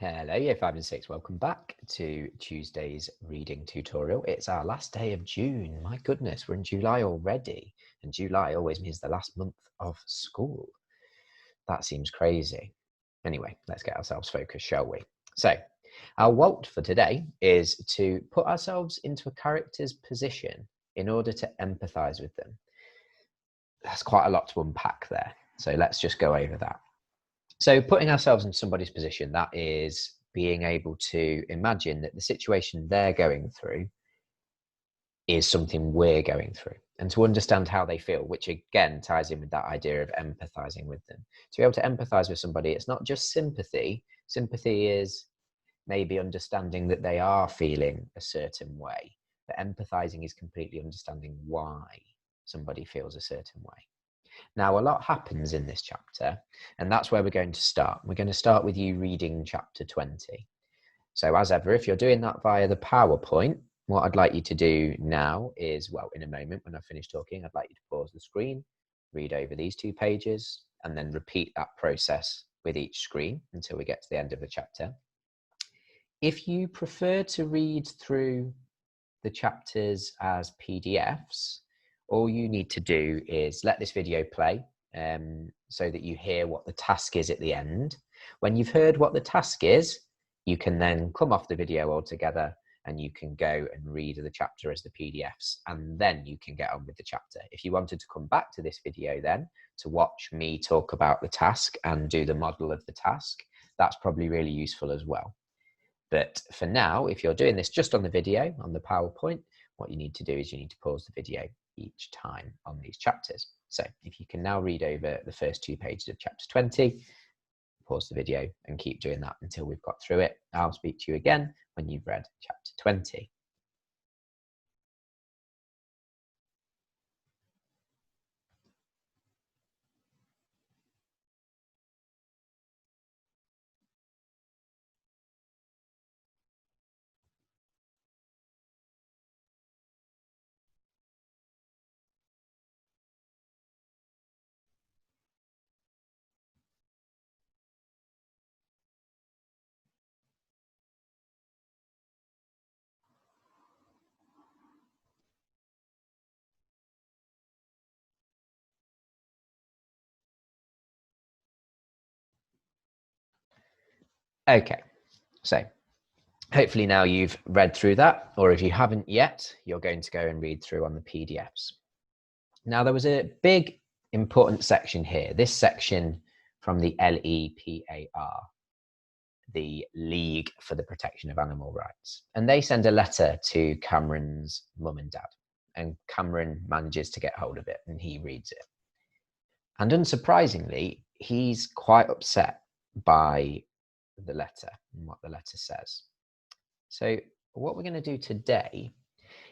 Hello, Year 5 and 6. Welcome back to Tuesday's reading tutorial. It's our last day of June. My goodness, we're in July already. And July always means the last month of school. That seems crazy. Anyway, let's get ourselves focused, shall we? So, our WALT for today is to put ourselves into a character's position in order to empathise with them. That's quite a lot to unpack there. So let's just go over that. So putting ourselves in somebody's position, that is being able to imagine that the situation they're going through is something we're going through, and to understand how they feel, which again ties in with that idea of empathizing with them. To be able to empathize with somebody, it's not just sympathy. Sympathy is maybe understanding that they are feeling a certain way, but empathizing is completely understanding why somebody feels a certain way. Now, a lot happens in this chapter, and that's where we're going to start. We're going to start with you reading chapter 20. So as ever, if you're doing that via the PowerPoint, what I'd like you to do now is, well, in a moment when I finish talking, I'd like you to pause the screen, read over these 2 pages, and then repeat that process with each screen until we get to the end of the chapter. If you prefer to read through the chapters as PDFs, all you need to do is let this video play so that you hear what the task is at the end. When you've heard what the task is, you can then come off the video altogether and you can go and read the chapter as the PDFs, and then you can get on with the chapter. If you wanted to come back to this video then to watch me talk about the task and do the model of the task, that's probably really useful as well. But for now, if you're doing this just on the video, on the PowerPoint, what you need to do is you need to pause the video each time on these chapters. So if you can now read over the first 2 pages of chapter 20, pause the video and keep doing that until we've got through it. I'll speak to you again when you've read chapter 20. Okay, so hopefully now you've read through that, or if you haven't yet, you're going to go and read through on the PDFs. Now, there was a big important section here, this section from the LEPAR, the League for the Protection of Animal Rights. And they send a letter to Cameron's mum and dad, and Cameron manages to get hold of it and he reads it. And unsurprisingly, he's quite upset by the letter and what the letter says. So what we're going to do today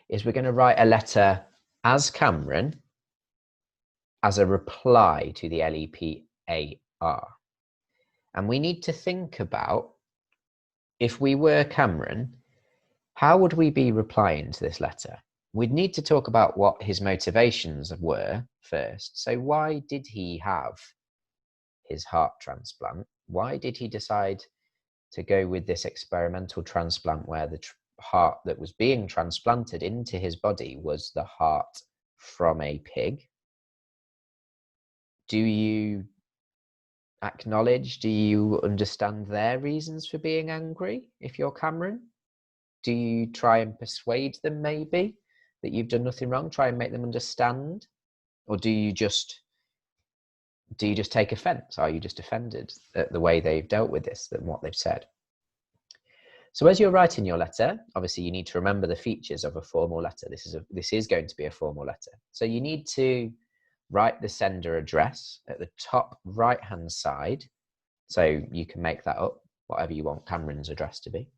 is we're going to write a letter as Cameron as a reply to the LEPAR. And we need to think about, if we were Cameron, how would we be replying to this letter? We'd need to talk about what his motivations were first. So why did he have his heart transplant? Why did he decide to go with this experimental transplant where the heart that was being transplanted into his body was the heart from a pig? Do you acknowledge, do you understand their reasons for being angry if you're Cameron? Do you try and persuade them maybe that you've done nothing wrong, try and make them understand? Or do you just take offense? Are you just offended at the way they've dealt with this and what they've said? So as you're writing your letter, obviously you need to remember the features of a formal letter. This is going to be a formal letter. So you need to write the sender address at the top right-hand side. So you can make that up, whatever you want Cameron's address to be.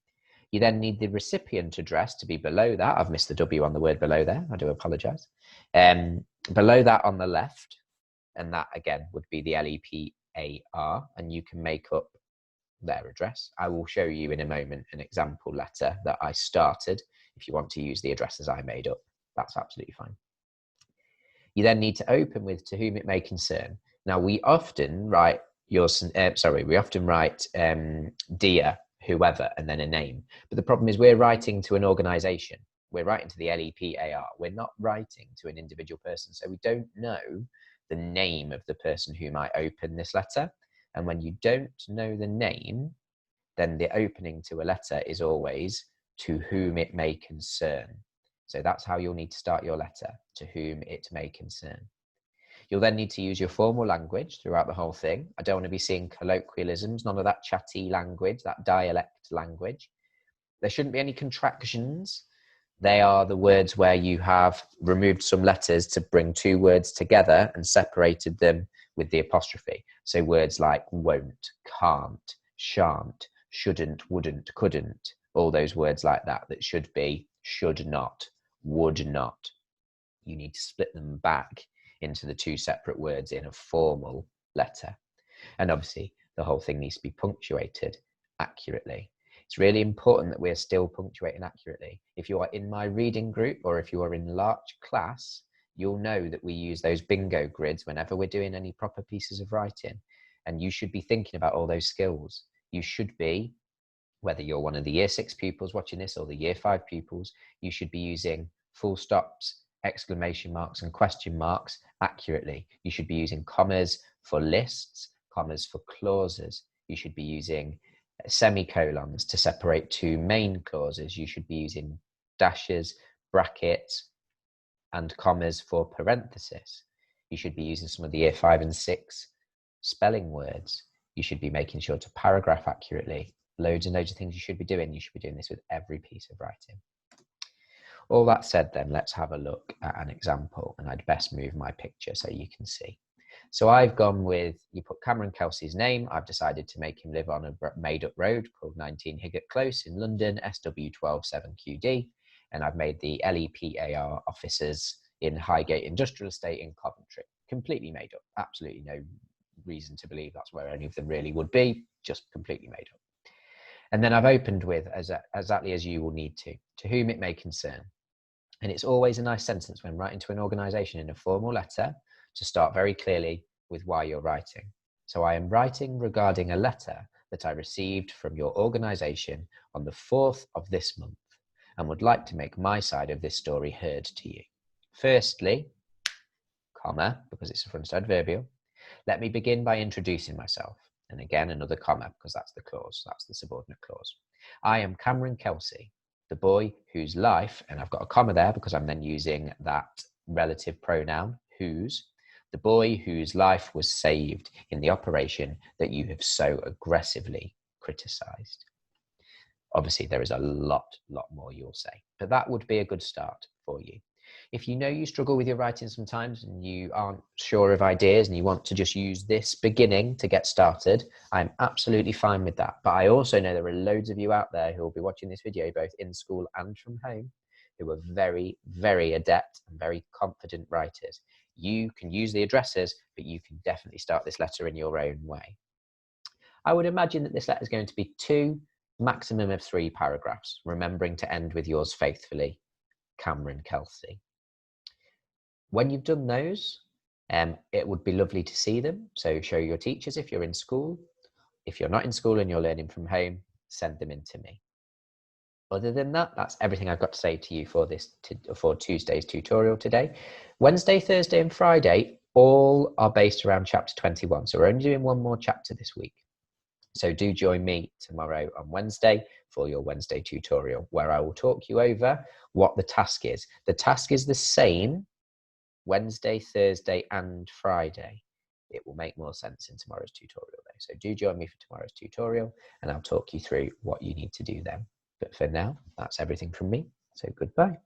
You then need the recipient address to be below that. I've missed the W on the word below there. I do apologise. Below that on the left, and that again would be the LEPAR, and you can make up their address. I will show you in a moment an example letter that I started. If you want to use the addresses I made up, that's absolutely fine. You then need to open with "to whom it may concern." Now, we often write "dear whoever, and then a name. But the problem is we're writing to an organization. We're writing to the LEPAR. We're not writing to an individual person. So we don't know the name of the person who might open this letter. And when you don't know the name, then the opening to a letter is always to whom it may concern. So that's how you'll need to start your letter, to whom it may concern. You'll then need to use your formal language throughout the whole thing. I don't want to be seeing colloquialisms, none of that chatty language, that dialect language. There shouldn't be any contractions. They are the words where you have removed some letters to bring two words together and separated them with the apostrophe. So words like won't, can't, shan't, shouldn't, wouldn't, couldn't, all those words like that should be should not, would not. You need to split them back into the two separate words in a formal letter. And obviously the whole thing needs to be punctuated accurately. It's really important that we're still punctuating accurately. If you are in my reading group or if you are in large class, you'll know that we use those bingo grids whenever we're doing any proper pieces of writing. And you should be thinking about all those skills. You should be, whether you're one of the year 6 pupils watching this or the year 5 pupils, you should be using full stops, exclamation marks and question marks accurately. You should be using commas for lists, commas for clauses. You should be using semicolons to separate two main clauses. You should be using dashes, brackets, and commas for parenthesis. You should be using some of the year 5 and 6 spelling words. You should be making sure to paragraph accurately. Loads and loads of things you should be doing. You should be doing this with every piece of writing. All that said, then let's have a look at an example, and I'd best move my picture so you can see. So I've gone with, you put Cameron Kelsey's name. I've decided to make him live on a made-up road called 19 Higgett Close in London, SW127QD, and I've made the LEPAR offices in Highgate Industrial Estate in Coventry. Completely made up. Absolutely no reason to believe that's where any of them really would be, just completely made up. And then I've opened with, exactly as you will need to whom it may concern. And it's always a nice sentence when writing to an organisation in a formal letter to start very clearly with why you're writing. So I am writing regarding a letter that I received from your organisation on the 4th of this month and would like to make my side of this story heard to you. Firstly, comma, because it's a front side adverbial, let me begin by introducing myself. And again, another comma, because that's the clause, that's the subordinate clause. I am Cameron Kelsey, the boy whose life, and I've got a comma there because I'm then using that relative pronoun, whose, the boy whose life was saved in the operation that you have so aggressively criticised. Obviously, there is a lot more you'll say, but that would be a good start for you. If you know you struggle with your writing sometimes and you aren't sure of ideas and you want to just use this beginning to get started, I'm absolutely fine with that. But I also know there are loads of you out there who will be watching this video both in school and from home who are very, very adept and very confident writers. You can use the addresses, but you can definitely start this letter in your own way. I would imagine that this letter is going to be 2, maximum of 3 paragraphs, remembering to end with yours faithfully, Cameron Kelsey. When you've done those, it would be lovely to see them. So show your teachers if you're in school. If you're not in school and you're learning from home, send them in to me. Other than that, that's everything I've got to say to you for Tuesday's tutorial today. Wednesday, Thursday and Friday all are based around chapter 21. So we're only doing one more chapter this week. So do join me tomorrow on Wednesday for your Wednesday tutorial, where I will talk you over what the task is. The task is the same Wednesday, Thursday and Friday. It will make more sense in tomorrow's tutorial though. So do join me for tomorrow's tutorial and I'll talk you through what you need to do then. But for now, that's everything from me. So goodbye.